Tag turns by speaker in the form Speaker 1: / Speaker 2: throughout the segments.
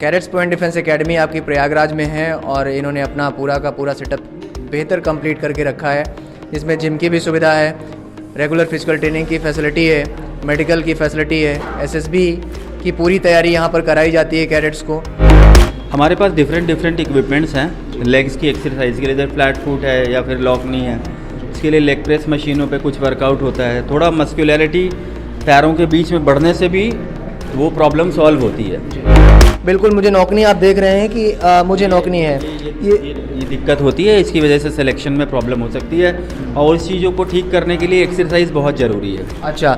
Speaker 1: Cadets point defence academy आपकी प्रयागराज में है और इन्होंने अपना पूरा का पूरा सेटअप बेहतर कंप्लीट करके रखा है, जिसमें जिम की भी सुविधा है, रेगुलर फिजिकल ट्रेनिंग की फैसिलिटी है, मेडिकल की फैसिलिटी है, एसएसबी की पूरी तैयारी यहाँ पर कराई जाती है कैडेट्स को।
Speaker 2: हमारे पास डिफरेंट इक्विपमेंट्स हैं लेग्स की एक्सरसाइज के लिए, जैसे फ्लैट फुट है या फिर लॉक नी है, इसके लिए लेग प्रेस मशीनों पे कुछ वर्कआउट होता है। थोड़ा मस्कुलैरिटी पैरों के बीच में बढ़ने से भी वो प्रॉब्लम सॉल्व होती है।
Speaker 1: बिल्कुल, मुझे नौकनी आप देख रहे हैं कि मुझे नौकनी है,
Speaker 2: ये दिक्कत होती है, इसकी वजह से सिलेक्शन में प्रॉब्लम हो सकती है और इस चीज़ों को ठीक करने के लिए एक्सरसाइज बहुत ज़रूरी है।
Speaker 1: अच्छा,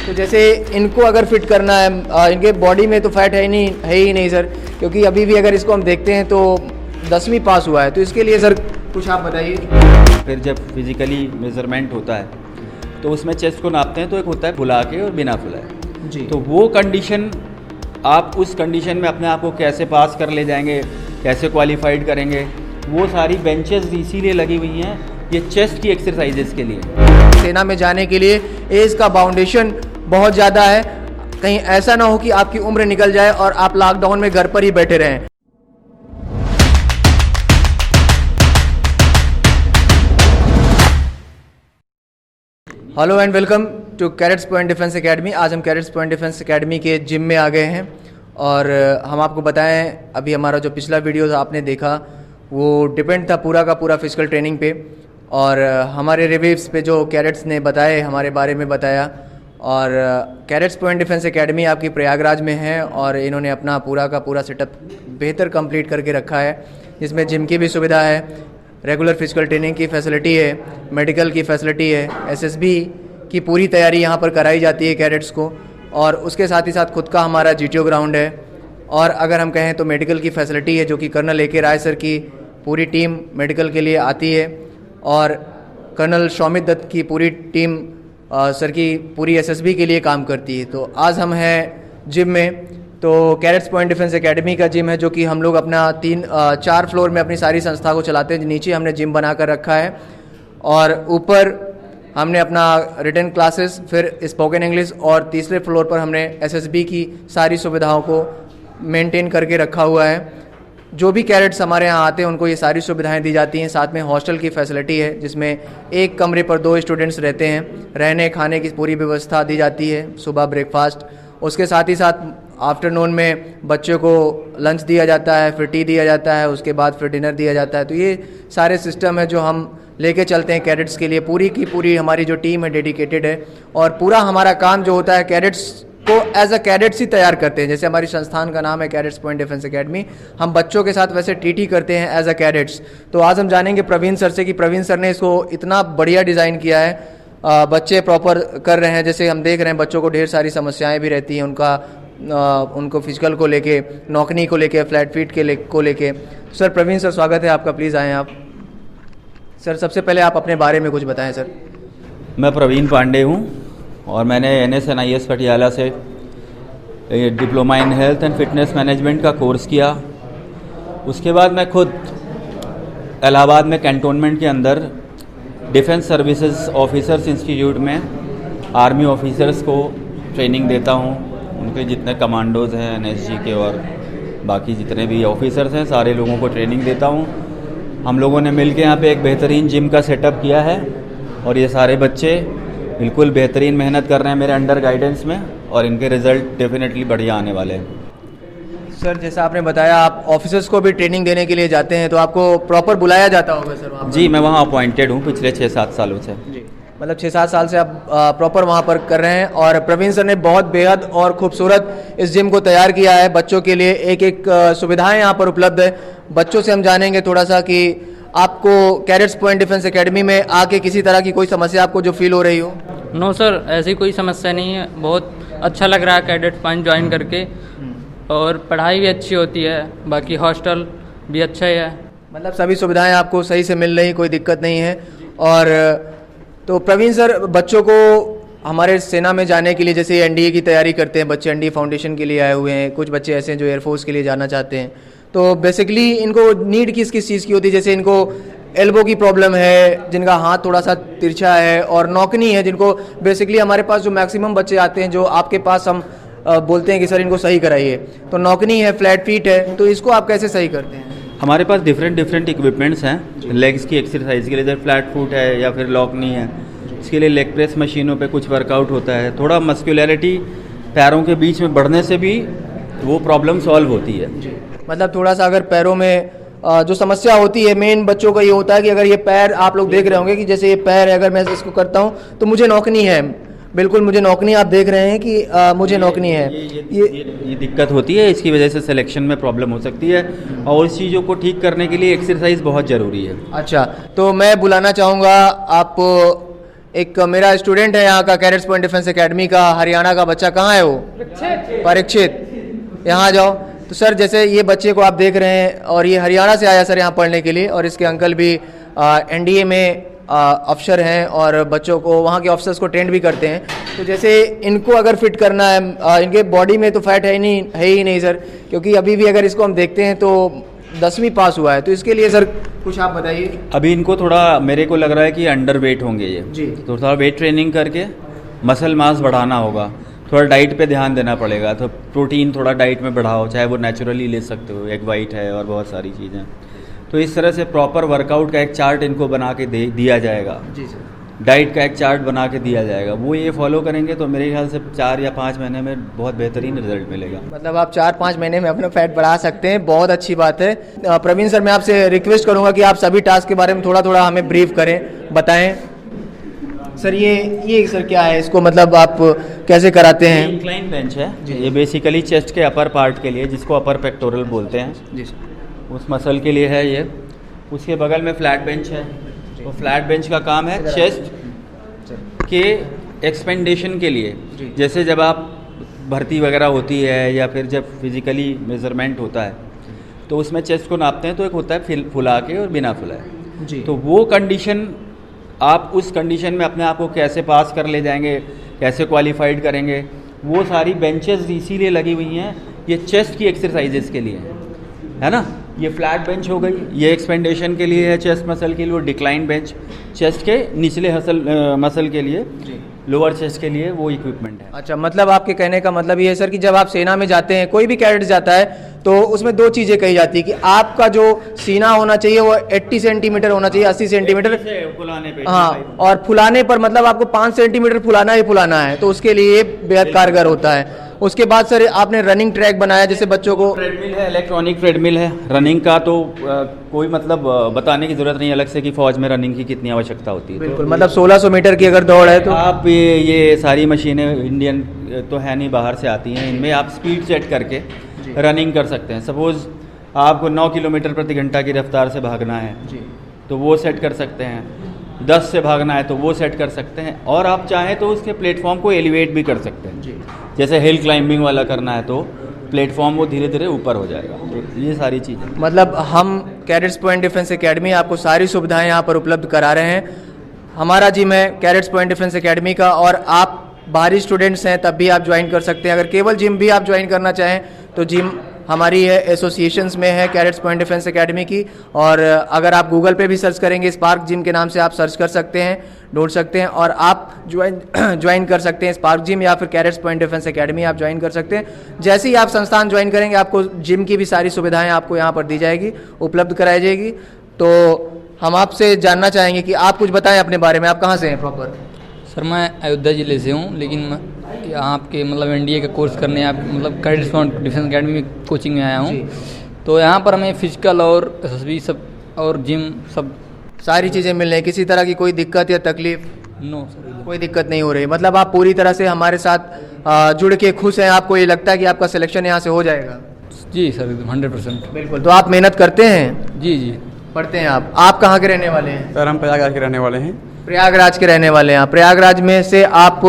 Speaker 1: तो जैसे इनको अगर फिट करना है, इनके बॉडी में तो फैट है ही नहीं सर, क्योंकि अभी भी अगर इसको हम देखते हैं तो 10वीं पास हुआ है, तो इसके लिए सर कुछ आप बताइए।
Speaker 2: फिर जब फिजिकली मेजरमेंट होता है तो उसमें चेस्ट को नापते हैं, तो एक होता है फुला के और बिना फुलाए
Speaker 1: जी,
Speaker 2: तो वो कंडीशन, आप उस कंडीशन में अपने आप को कैसे पास कर ले जाएंगे, कैसे क्वालिफाइड करेंगे, वो सारी बेंचेस इसीलिए लगी हुई हैं ये चेस्ट की एक्सरसाइजेस के लिए।
Speaker 1: सेना में जाने के लिए एज का बाउंडेशन बहुत ज़्यादा है, कहीं ऐसा ना हो कि आपकी उम्र निकल जाए और आप लॉकडाउन में घर पर ही बैठे रहें। Hello and welcome to cadets point defence academy. आज हम कैडेट्स पॉइंट डिफेंस एकेडमी के जिम में आ गए हैं और हम आपको बताएं, अभी हमारा जो पिछला वीडियो आपने देखा वो डिपेंड था पूरा का पूरा फिजिकल ट्रेनिंग पे, और हमारे रिव्यूज़ पे जो कैडेट्स ने बताए, हमारे बारे में बताया। और कैडेट्स पॉइंट डिफेंस एकेडमी आपकी प्रयागराज में है और इन्होंने अपना पूरा का पूरा सेटअप बेहतर कंप्लीट करके रखा है, जिसमें जिम की भी सुविधा है, रेगुलर फिजिकल ट्रेनिंग की फैसिलिटी है, मेडिकल की फैसिलिटी है, एसएसबी की पूरी तैयारी यहाँ पर कराई जाती है कैडेट्स को, और उसके साथ ही साथ खुद का हमारा जीटीओ ग्राउंड है। और अगर हम कहें तो मेडिकल की फैसिलिटी है, जो कि कर्नल ए के राय सर की पूरी टीम मेडिकल के लिए आती है, और कर्नल शौमित दत्त की पूरी टीम सर की पूरी एसएसबी के लिए काम करती है। तो आज हम हैं जिम में, तो कैडेट्स पॉइंट डिफेंस एकेडमी का जिम है, जो कि हम लोग अपना 4 फ्लोर में अपनी सारी संस्था को चलाते हैं। नीचे हमने जिम बना कर रखा है और ऊपर हमने अपना रिटन क्लासेस, फिर स्पोकन इंग्लिश, और तीसरे फ्लोर पर हमने एसएसबी की सारी सुविधाओं को मेंटेन करके रखा हुआ है। जो भी कैडेट्स हमारे यहाँ आते हैं उनको ये सारी सुविधाएं दी जाती हैं। साथ में हॉस्टल की फैसिलिटी है, जिसमें एक कमरे पर 2 स्टूडेंट्स रहते हैं, रहने खाने की पूरी व्यवस्था दी जाती है, सुबह ब्रेकफास्ट, उसके साथ ही साथ आफ्टरनून में बच्चों को लंच दिया जाता है, फिर टी दिया जाता है, उसके बाद फिर डिनर दिया जाता है। तो ये सारे सिस्टम है जो हम लेके चलते हैं कैडेट्स के लिए। पूरी की पूरी हमारी जो टीम है डेडिकेटेड है, और पूरा हमारा काम जो होता है कैडेट्स को एज अ कैडेट्स ही तैयार करते हैं। जैसे हमारी संस्थान का नाम है कैडेट्स पॉइंट डिफेंस एकेडमी, हम बच्चों के साथ वैसे ट्रीट ही करते हैं एज अ कैडेट्स। तो आज हम जानेंगे प्रवीण सर से कि प्रवीण सर ने इसको इतना बढ़िया डिज़ाइन किया है, बच्चे प्रॉपर कर रहे हैं। जैसे हम देख रहे हैं बच्चों को ढेर सारी समस्याएं भी रहती हैं, उनको फिजिकल को लेके, नौकनी को लेके, फ्लैट फीट को लेके। सर प्रवीण सर, स्वागत है आपका, प्लीज़ आएँ आप। सर सबसे पहले आप अपने बारे में कुछ बताएं सर।
Speaker 2: मैं प्रवीण पांडे हूँ और मैंने NSNIS पटियाला से diploma in health and fitness management का कोर्स किया। उसके बाद मैं खुद इलाहाबाद में कैंटोनमेंट के अंदर डिफेंस सर्विसेज ऑफिसर्स इंस्टीट्यूट में आर्मी ऑफिसर्स को ट्रेनिंग देता हूँ। उनके जितने कमांडोज़ हैं NSG के और बाकी जितने भी ऑफिसर्स हैं, सारे लोगों को ट्रेनिंग देता हूँ। हम लोगों ने मिलकर यहाँ पे एक बेहतरीन जिम का सेटअप किया है और ये सारे बच्चे बिल्कुल बेहतरीन मेहनत कर रहे हैं मेरे अंडर गाइडेंस में, और इनके रिज़ल्ट डेफिनेटली बढ़िया आने वाले हैं।
Speaker 1: सर जैसा आपने बताया आप ऑफिसर्स को भी ट्रेनिंग देने के लिए जाते हैं, तो आपको प्रॉपर बुलाया जाता होगा सर वहाँ?
Speaker 2: जी, मैं वहाँ अपॉइंटेड हूँ पिछले 6-7 सालों से।
Speaker 1: जी, मतलब 6-7 साल से आप प्रॉपर वहाँ पर कर रहे हैं। और प्रवीण सर ने बहुत बेहद और खूबसूरत इस जिम को तैयार किया है बच्चों के लिए। एक सुविधाएं यहाँ पर उपलब्ध है। बच्चों से हम जानेंगे थोड़ा सा कि आपको कैडेट्स पॉइंट डिफेंस एकेडमी में आके किसी तरह की कोई समस्या आपको जो फील हो रही हो?
Speaker 3: नो सर, ऐसी कोई समस्या नहीं है। बहुत अच्छा लग रहा है कैडेट्स पॉइंट ज्वाइन करके, और पढ़ाई भी अच्छी होती है, बाकी हॉस्टल भी अच्छा ही है।
Speaker 1: मतलब सभी सुविधाएं आपको सही से मिल रही, कोई दिक्कत नहीं है। और तो प्रवीण सर, बच्चों को हमारे सेना में जाने के लिए, जैसे एनडीए की तैयारी करते हैं बच्चे, एनडीए फाउंडेशन के लिए आए हुए हैं, कुछ बच्चे ऐसे हैं जो एयरफोर्स के लिए जाना चाहते हैं, तो बेसिकली इनको नीड किस किस चीज़ की होती है? जैसे इनको एल्बो की प्रॉब्लम है, जिनका हाथ थोड़ा सा तिरछा है, और नौकनी है, जिनको बेसिकली हमारे पास जो मैक्सिमम बच्चे आते हैं, जो आपके पास हम बोलते हैं कि सर इनको सही कराइए, तो नौकनी है, फ्लैट फीट है, तो इसको आप कैसे सही करते हैं?
Speaker 2: हमारे पास डिफरेंट इक्विपमेंट्स हैं लेग्स की एक्सरसाइज के लिए, जैसे फ्लैट फुट है या फिर लॉकनी है, इसके लिए लेग प्रेस मशीनों पे कुछ वर्कआउट होता है। थोड़ा मस्कुलैरिटी पैरों के बीच में बढ़ने से भी वो प्रॉब्लम सॉल्व होती है।
Speaker 1: मतलब थोड़ा सा अगर पैरों में जो समस्या होती है मेन बच्चों का ये होता है कि अगर ये पैर आप लोग देख रहे होंगे कि जैसे ये पैर है, अगर मैं इसको करता हूँ तो मुझे नौकनी है, बिल्कुल मुझे नौकनी, आप देख रहे हैं कि मुझे नौकनी है।
Speaker 2: ये दिक्कत होती है, इसकी वजह से सिलेक्शन में प्रॉब्लम हो सकती है और इस चीज़ों को ठीक करने के लिए एक्सरसाइज बहुत ज़रूरी है।
Speaker 1: अच्छा, तो मैं बुलाना चाहूँगा आप, एक मेरा स्टूडेंट है यहाँ का कैडेट्स पॉइंट डिफेंस एकेडमी का, हरियाणा का बच्चा, कहाँ है वो? परीक्षित, यहाँ जाओ। तो सर जैसे ये बच्चे को आप देख रहे हैं और ये हरियाणा से आया सर यहाँ पढ़ने के लिए, और इसके अंकल भी एनडीए में अफसर हैं और बच्चों को, वहाँ के ऑफिसर्स को ट्रेंड भी करते हैं। तो जैसे इनको अगर फिट करना है, इनके बॉडी में तो फैट है ही नहीं सर, क्योंकि अभी भी अगर इसको हम देखते हैं तो 10वीं पास हुआ है, तो इसके लिए सर कुछ आप बताइए।
Speaker 2: अभी इनको थोड़ा, मेरे को लग रहा है कि अंडर वेट होंगे ये
Speaker 1: जी,
Speaker 2: तो थोड़ा वेट ट्रेनिंग करके मसल मास बढ़ाना होगा, थोड़ा डाइट पे ध्यान देना पड़ेगा। तो प्रोटीन थोड़ा डाइट में बढ़ाओ, चाहे वो नेचुरली ले सकते हो, एग वाइट है और बहुत सारी चीज़ें। तो इस तरह से प्रॉपर वर्कआउट का एक चार्ट इनको बना के दिया जाएगा।
Speaker 1: जी सर।
Speaker 2: डाइट का एक चार्ट बना के दिया जाएगा, वो ये फॉलो करेंगे तो मेरे ख्याल से 4 या 5 महीने में बहुत बेहतरीन रिजल्ट मिलेगा।
Speaker 1: मतलब आप 4-5 महीने में अपना फैट बढ़ा सकते हैं, बहुत अच्छी बात है। प्रवीण सर, मैं आपसे रिक्वेस्ट करूंगा कि आप सभी टास्क के बारे में थोड़ा थोड़ा हमें ब्रीफ करें, बताएं। सर ये सर क्या है, इसको मतलब आप कैसे कराते हैं?
Speaker 2: इंक्लाइन बेंच है, ये बेसिकली चेस्ट के अपर पार्ट के लिए, जिसको अपर पेक्टोरल बोलते हैं,
Speaker 1: जी सर,
Speaker 2: उस मसल के लिए है ये। उसके बगल में फ्लैट बेंच है, तो फ्लैट बेंच का काम है चेस्ट के एक्सपेंडेशन के लिए। जैसे जब आप भर्ती वगैरह होती है या फिर जब फिजिकली मेजरमेंट होता है तो उसमें चेस्ट को नापते हैं, तो एक होता है फुला के और बिना फुलाए जी। तो वो कंडीशन, आप उस कंडीशन में अपने आप को कैसे पास कर ले जाएंगे, कैसे क्वालिफाइड करेंगे, वो सारी बेंचेस इसीलिए लगी हुई हैं, ये चेस्ट की एक्सरसाइजेस के लिए है ना। ये फ्लैट बेंच हो गई, ये एक्सपेंडेशन के लिए है, चेस्ट मसल के लिए। वो डिक्लाइन बेंच चेस्ट के निचले मसल के लिए, लोअर चेस्ट के लिए वो इक्विपमेंट है।
Speaker 1: अच्छा, मतलब आपके कहने का मतलब ये है सर कि जब आप सेना में जाते हैं, कोई भी कैडेट जाता है, तो उसमें 2 चीज़ें कही जाती है कि आपका जो सीना होना चाहिए वो 80 सेंटीमीटर होना चाहिए, 80 सेंटीमीटर
Speaker 2: फुलाने पे।
Speaker 1: हाँ, और फुलाने पर मतलब आपको 5 सेंटीमीटर फुलाना ही फुलाना है, तो उसके लिए बेहद कारगर होता है। उसके बाद सर आपने रनिंग ट्रैक बनाया, जैसे बच्चों को
Speaker 2: ट्रेडमिल है, इलेक्ट्रॉनिक ट्रेडमिल है। रनिंग का तो कोई मतलब बताने की जरूरत नहीं अलग से कि फौज में रनिंग की कितनी आवश्यकता होती है।
Speaker 1: बिल्कुल, मतलब 1600 मीटर की अगर दौड़ है तो
Speaker 2: आप ये सारी मशीनें इंडियन तो है नहीं, बाहर से आती हैं, इनमें आप स्पीड सेट करके रनिंग कर सकते हैं। सपोज आपको 9 किलोमीटर प्रति घंटा की रफ्तार से भागना है जी, तो वो सेट कर सकते हैं। 10 से भागना है तो वो सेट कर सकते हैं, और आप चाहें तो उसके प्लेटफॉर्म को एलिवेट भी कर सकते हैं जी। जैसे हिल क्लाइंबिंग वाला करना है तो प्लेटफॉर्म वो धीरे धीरे ऊपर हो जाएगा। तो ये सारी चीज़ें, मतलब
Speaker 1: हम कैडेट्स पॉइंट डिफेंस एकेडमी आपको सारी सुविधाएं यहाँ पर उपलब्ध करा रहे हैं। हमारा जिम है कैडेट्स पॉइंट डिफेंस एकेडमी का, और आप बाहरी स्टूडेंट्स हैं तब भी आप ज्वाइन कर सकते हैं। अगर केवल जिम भी आप ज्वाइन करना चाहें तो जिम हमारी है, एसोसिएशंस में है कैडेट्स पॉइंट डिफेंस एकेडमी की, और अगर आप गूगल पे भी सर्च करेंगे स्पार्क जिम के नाम से आप सर्च कर सकते हैं, ढूंढ सकते हैं, और आप ज्वाइन कर सकते हैं स्पार्क जिम या फिर कैडेट्स पॉइंट डिफेंस एकेडमी आप ज्वाइन कर सकते हैं। जैसे ही आप संस्थान ज्वाइन करेंगे आपको जिम की भी सारी सुविधाएं आपको यहाँ पर दी जाएगी, उपलब्ध कराई जाएगी। तो हम आपसे जानना चाहेंगे कि आप कुछ बताएं अपने बारे में, आप कहाँ से हैं प्रॉपर?
Speaker 3: सर मैं अयोध्या ज़िले से हूँ, लेकिन मैं आपके मतलब एनडीए का कोर्स करने आप मतलब कैडेट्स पॉइंट डिफेंस एकेडमी में कोचिंग में आया हूँ। तो यहाँ पर हमें फिजिकल और एसएसबी सब और जिम सब
Speaker 1: सारी चीज़ें मिल रही हैं, किसी तरह की कोई दिक्कत या तकलीफ?
Speaker 3: नो सर,
Speaker 1: कोई दिक्कत नहीं हो रही। मतलब आप पूरी तरह से हमारे साथ जुड़ के खुश हैं, आपको ये लगता है कि आपका सिलेक्शन यहाँ से हो जाएगा?
Speaker 3: जी सर, 100%।
Speaker 1: बिल्कुल। तो आप मेहनत करते हैं?
Speaker 3: जी जी,
Speaker 1: पढ़ते हैं। आप कहाँ के रहने वाले हैं?
Speaker 4: सर हम प्रयागराज के रहने वाले हैं।
Speaker 1: प्रयागराज के रहने वाले हैं। प्रयागराज में से आप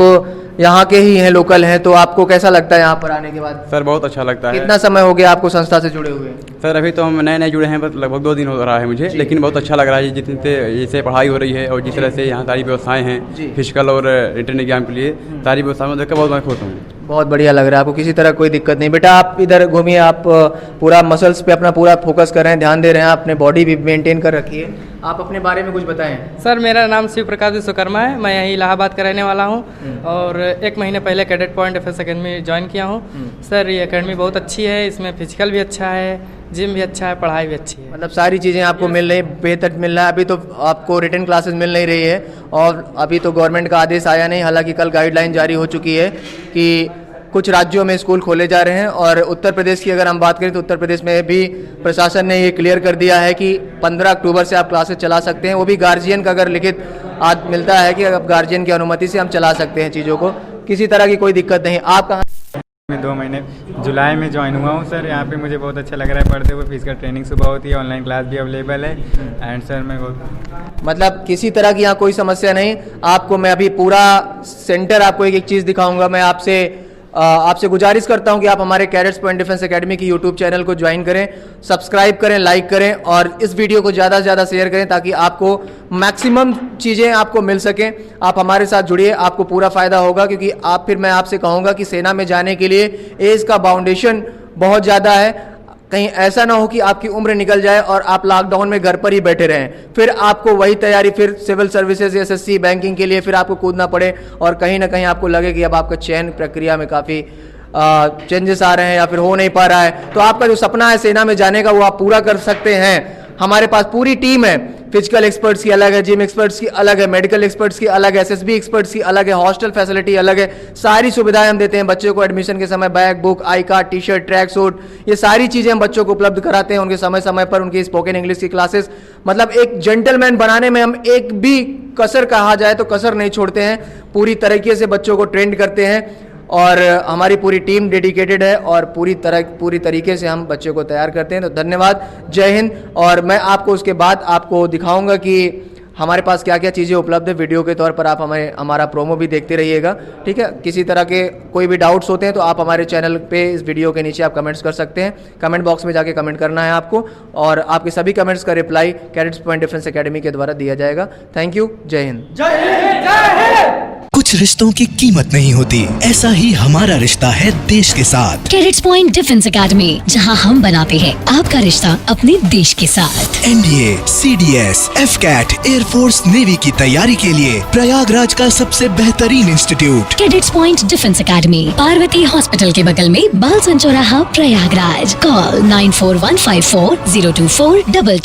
Speaker 1: यहाँ के ही हैं, लोकल हैं, तो आपको कैसा लगता है यहाँ पर आने के बाद?
Speaker 4: सर बहुत अच्छा लगता है।
Speaker 1: कितना समय हो गया आपको संस्था से जुड़े हुए?
Speaker 4: सर अभी तो हम नए नए जुड़े हैं, बस लगभग 2 दिन हो रहा है मुझे, लेकिन बहुत अच्छा लग रहा है जिससे पढ़ाई हो रही है और जिस तरह से यहाँ सारी व्यवस्थाएं हैं फिजिकल और रिटर्न एग्जाम के लिए, सारी व्यवस्थाएं देखकर बहुत मैं खुश हूँ।
Speaker 1: बहुत बढ़िया लग रहा है, आपको किसी तरह कोई दिक्कत नहीं। बेटा आप इधर घूमिए, आप पूरा मसल्स पे अपना पूरा फोकस कर रहे हैं, ध्यान दे रहे हैं, अपने बॉडी भी मेंटेन कर रखी है। आप अपने बारे में कुछ बताएं।
Speaker 5: सर मेरा नाम शिव प्रकाश विश्वकर्मा है, मैं यहीं इलाहाबाद का रहने वाला हूं और 1 महीने पहले cadet point defence academy join किया हूं। सर ये एकेडमी बहुत अच्छी है, इसमें फिजिकल भी अच्छा है, जिम भी अच्छा है, पढ़ाई भी अच्छी है।
Speaker 1: मतलब सारी चीज़ें आपको मिल रही, बेहतर मिल रहा है। अभी तो आपको रिटन क्लासेस मिल नहीं रही है और अभी तो गवर्नमेंट का आदेश आया नहीं, हालांकि कल गाइडलाइन जारी हो चुकी है कि कुछ राज्यों में स्कूल खोले जा रहे हैं। और उत्तर प्रदेश की अगर हम बात करें तो उत्तर प्रदेश में भी प्रशासन ने ये क्लियर कर दिया है कि 15 अक्टूबर से आप क्लासेस चला सकते हैं, वो भी गार्जियन का अगर लिखित आज मिलता है कि अब गार्जियन की अनुमति से हम चला सकते हैं चीज़ों को, किसी तरह की कोई दिक्कत नहीं। आप कहाँ?
Speaker 6: मैं 2 महीने जुलाई में ज्वाइन हुआ हूँ सर। यहाँ पे मुझे बहुत अच्छा लग रहा है पढ़ते हुए। फिजिकल ट्रेनिंग सुबह होती है, ऑनलाइन क्लास भी अवेलेबल है एंड सर मैं बहुत
Speaker 1: मतलब किसी तरह की यहाँ कोई समस्या नहीं। आपको मैं अभी पूरा सेंटर आपको एक चीज़ दिखाऊंगा। मैं आपसे गुजारिश करता हूँ कि आप हमारे कैडेट्स पॉइंट डिफेंस एकेडमी की यूट्यूब चैनल को ज्वाइन करें, सब्सक्राइब करें, लाइक करें और इस वीडियो को ज़्यादा से ज़्यादा शेयर करें ताकि आपको मैक्सिमम चीज़ें आपको मिल सकें। आप हमारे साथ जुड़िए, आपको पूरा फ़ायदा होगा क्योंकि मैं आपसे कहूँगा कि सेना में जाने के लिए एज का बाउंडेशन बहुत ज़्यादा है। कहीं ऐसा ना हो कि आपकी उम्र निकल जाए और आप लॉकडाउन में घर पर ही बैठे रहें, फिर आपको वही तैयारी, फिर सिविल सर्विसेज, एसएससी, बैंकिंग के लिए फिर आपको कूदना पड़े और कहीं ना कहीं आपको लगे कि अब आपका चयन प्रक्रिया में काफ़ी चेंजेस आ रहे हैं या फिर हो नहीं पा रहा है। तो आपका जो सपना है सेना में जाने का वो आप पूरा कर सकते हैं। हमारे पास पूरी टीम है, फिजिकल एक्सपर्ट्स की अलग है, जिम एक्सपर्ट्स की अलग है, मेडिकल एक्सपर्ट्स की अलग है, एसएसबी एक्सपर्ट्स की अलग है, हॉस्टल फैसिलिटी अलग है। सारी सुविधाएं हम देते हैं बच्चों को एडमिशन के समय, bag, book, I card, T shirt, track suit, ये सारी चीज़ें हम बच्चों को उपलब्ध कराते हैं। उनके समय समय पर उनकी स्पोकन इंग्लिश की क्लासेस, मतलब एक जेंटलमैन बनाने में हम एक भी कसर कहा जाए तो कसर नहीं छोड़ते हैं। पूरी तरीके से बच्चों को ट्रेंड करते हैं और हमारी पूरी टीम डेडिकेटेड है और पूरी तरीके से हम बच्चों को तैयार करते हैं। तो धन्यवाद, जय हिंद। और मैं आपको उसके बाद आपको दिखाऊंगा कि हमारे पास क्या क्या चीज़ें उपलब्ध है। वीडियो के तौर पर आप हमारा प्रोमो भी देखते रहिएगा, ठीक है। किसी तरह के कोई भी डाउट्स होते हैं तो आप हमारे चैनल पे इस वीडियो के नीचे आप कमेंट्स कर सकते हैं। कमेंट बॉक्स में जाके कमेंट करना है आपको और आपके सभी कमेंट्स का reply cadets point defence academy के द्वारा दिया जाएगा। थैंक यू, जय हिंद।
Speaker 7: जय हिंद, जय हिंद। कुछ रिश्तों की कीमत नहीं होती, ऐसा ही हमारा रिश्ता है देश के साथ।
Speaker 8: कैडेट्स पॉइंट डिफेंस एकेडमी, जहां हम बनाते हैं आपका रिश्ता अपने देश के साथ।
Speaker 7: NDA, CDS, AFCAT, air force, navy की तैयारी के लिए प्रयागराज का सबसे बेहतरीन institute
Speaker 8: cadets point defence academy, Parvati hospital के बगल में, बालसन चौराहा, प्रयागराज। कॉल 9415402422।